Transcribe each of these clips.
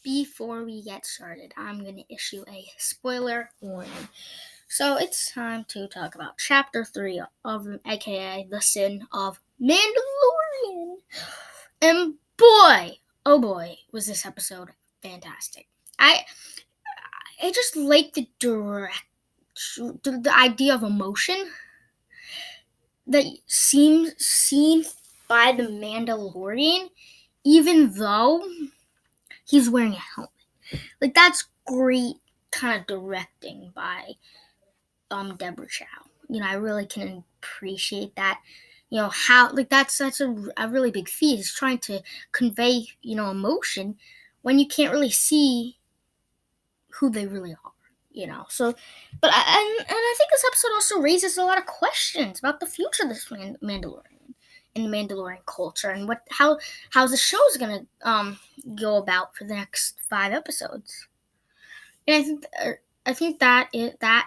before we get started, I'm going to issue a spoiler warning. So it's time to talk about Chapter 3 of, aka The Sin of Mandalorian. And boy, oh boy, was this episode fantastic. I just like the idea of emotion that seems seen by the Mandalorian, even though he's wearing a helmet. Like, that's great kind of directing by Deborah Chow. I really can appreciate that. How, like, that's a really big feat, is trying to convey, emotion when you can't really see who they really are. So, but I think this episode also raises a lot of questions about the future of this Mandalorian and the Mandalorian culture, and how the show's gonna go about for the next 5 episodes. And I think that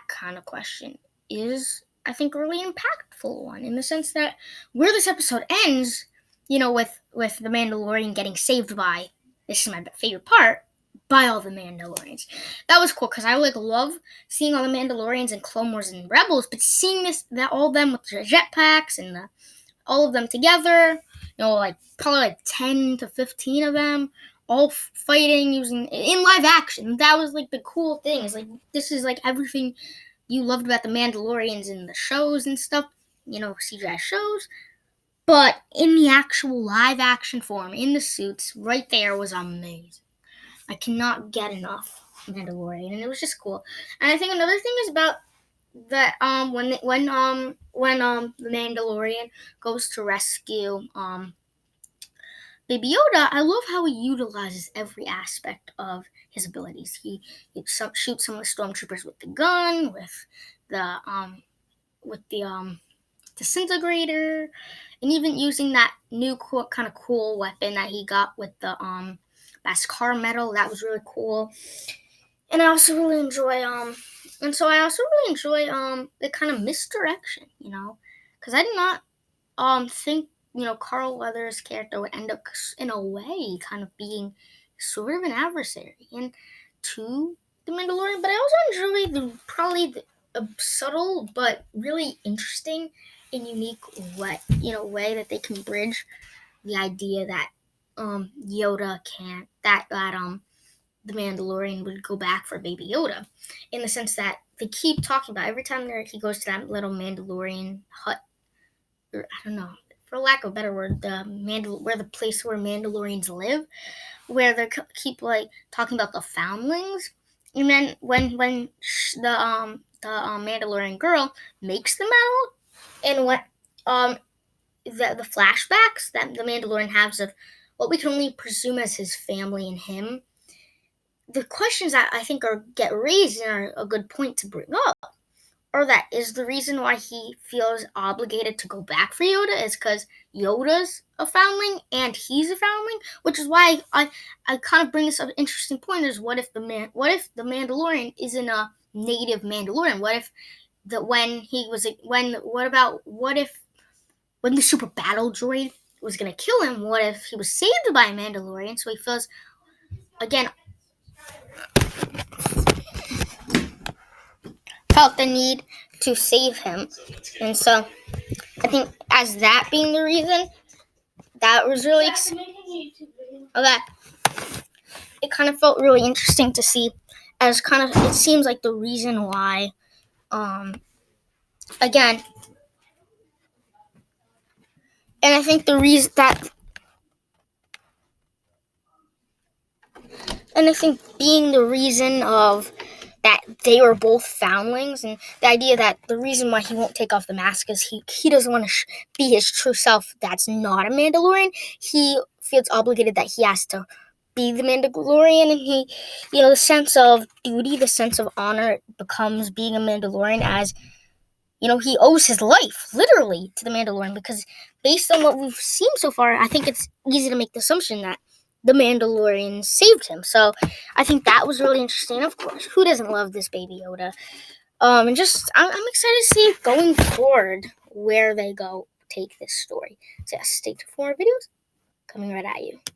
kind of question is, I think, a really impactful one, in the sense that where this episode ends, with the Mandalorian getting saved by, this is my favorite part, by all the Mandalorians. That was cool, because I love seeing all the Mandalorians in Clone Wars and Rebels, but seeing all of them with their jetpacks and all of them together, probably 10 to 15 of them, all fighting using in live action. That was the cool thing. Is this is everything you loved about the Mandalorians in the shows and stuff, CGI shows. But in the actual live action form, in the suits, right there was amazing. I cannot get enough Mandalorian, and it was just cool. And I think another thing is about that when the Mandalorian goes to rescue Baby Yoda, I love how he utilizes every aspect of his abilities. He shoots some of the stormtroopers with the gun, with the disintegrator, and even using that new kind of cool weapon that he got with the Beskar metal. That was really cool. And I also really enjoy the kind of misdirection, because I did not think Carl Weathers' character would end up in a way kind of being sort of an adversary and to the Mandalorian. But I also enjoy a subtle but really interesting and unique way that they can bridge the idea that Yoda can't that the Mandalorian would go back for Baby Yoda, in the sense that they keep talking about every time he goes to that little Mandalorian hut, or I don't know, for lack of a better word, where the place where Mandalorians live, where they keep talking about the foundlings, and then when the Mandalorian girl makes the metal, and what the flashbacks that the Mandalorian has of what we can only presume as his family and him, the questions that I think get raised and are a good point to bring up are that is the reason why he feels obligated to go back for Yoda is because Yoda's a foundling and he's a foundling, which is why I kind of bring this up. Interesting point is, what if the Mandalorian isn't a native Mandalorian? What if when the super battle droid was gonna kill him? What if he was saved by a Mandalorian? So he feels, again, felt the need to save him. And so I think, as that being the reason, that was really it kind of felt really interesting to see, as kind of, it seems like the reason why again, and I think the reason that, and I think being the reason of that they were both foundlings, and the idea that the reason why he won't take off the mask is he doesn't want to be his true self that's not a Mandalorian. He feels obligated that he has to be the Mandalorian, and he, the sense of duty, the sense of honor becomes being a Mandalorian, as he owes his life literally to the Mandalorian, because based on what we've seen so far, I think it's easy to make the assumption that the Mandalorian saved him. So I think that was really interesting. Of course, who doesn't love this Baby Yoda? And just, I'm excited to see going forward where they go take this story. So yeah, stay tuned for more videos coming right at you.